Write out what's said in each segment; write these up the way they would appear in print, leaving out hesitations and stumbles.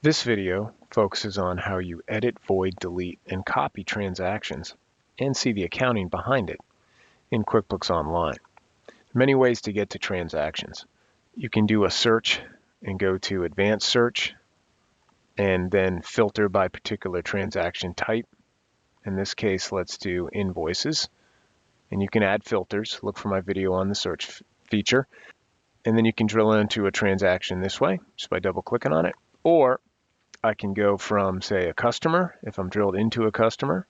This video focuses on how you edit, void, delete, and copy transactions and see the accounting behind it in QuickBooks Online. Many ways to get to transactions. You can do a search and go to Advanced Search and then filter by particular transaction type. In this case, let's do invoices. And you can add filters. Look for my video on the search feature. And then you can drill into a transaction this way, just by double-clicking on it. Or I can go from, say, a customer, if I'm drilled into a customer,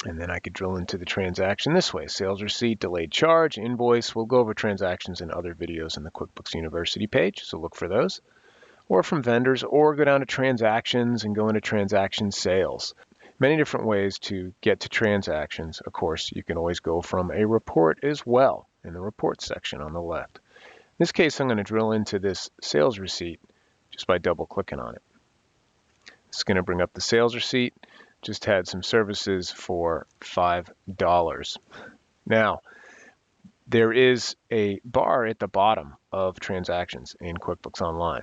and then I could drill into the transaction this way: sales receipt, delayed charge, invoice. We'll go over transactions in other videos in the QuickBooks University page, so look for those. Or from vendors, or go down to transactions and go into transaction sales. Many different ways to get to transactions. Of course, you can always go from a report as well in the report section on the left. In this case, I'm going to drill into this sales receipt just by double-clicking on it. It's going to bring up the sales receipt. Just had some services for $5. Now, there is a bar at the bottom of transactions in QuickBooks Online.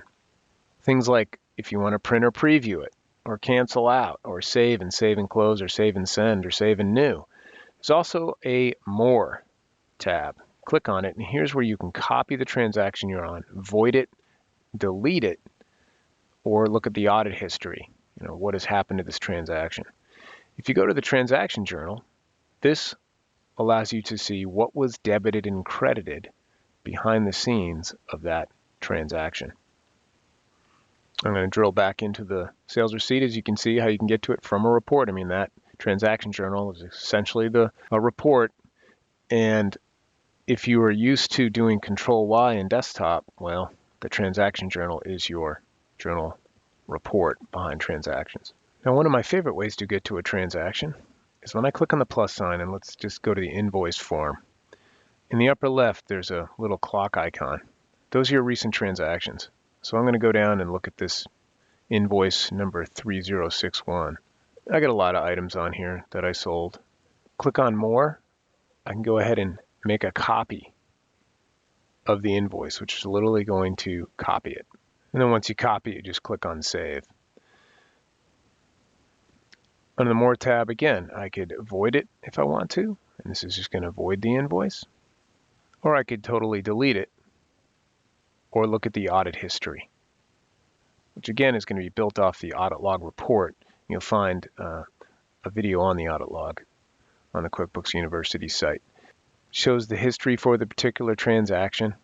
Things like if you want to print or preview it, or cancel out, or save and close, or save and send, or save and new. There's also a More tab. Click on it, and here's where you can copy the transaction you're on, void it, delete it, or look at the audit history. What has happened to this transaction. If you go to the transaction journal, this allows you to see what was debited and credited behind the scenes of that transaction. I'm going to drill back into the sales receipt. As you can see, how you can get to it from a report. That transaction journal is essentially a report. And if you are used to doing Control Y in desktop, well, the transaction journal is your journal report behind transactions. Now, one of my favorite ways to get to a transaction is when I click on the plus sign, and let's just go to the invoice form. In the upper left, there's a little clock icon. Those are your recent transactions. So I'm going to go down and look at this invoice number 3061. I got a lot of items on here that I sold. Click on More. I can go ahead and make a copy of the invoice, which is literally going to copy it. And then once you copy it, just click on Save. Under the More tab, again, I could void it if I want to, and this is just going to void the invoice. Or I could totally delete it, or look at the audit history, which again is going to be built off the audit log report. You'll find a video on the audit log on the QuickBooks University site. It shows the history for the particular transaction.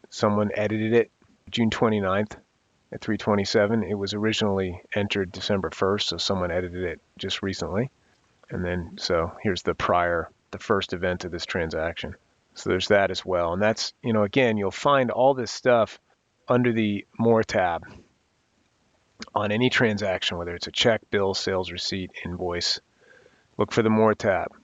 Someone edited it June 29th at 3:27. It was originally entered December 1st, so someone edited it just recently. And then, so here's the first event of this transaction. So there's that as well. And that's, again, you'll find all this stuff under the More tab on any transaction, whether it's a check, bill, sales receipt, invoice. Look for the More tab.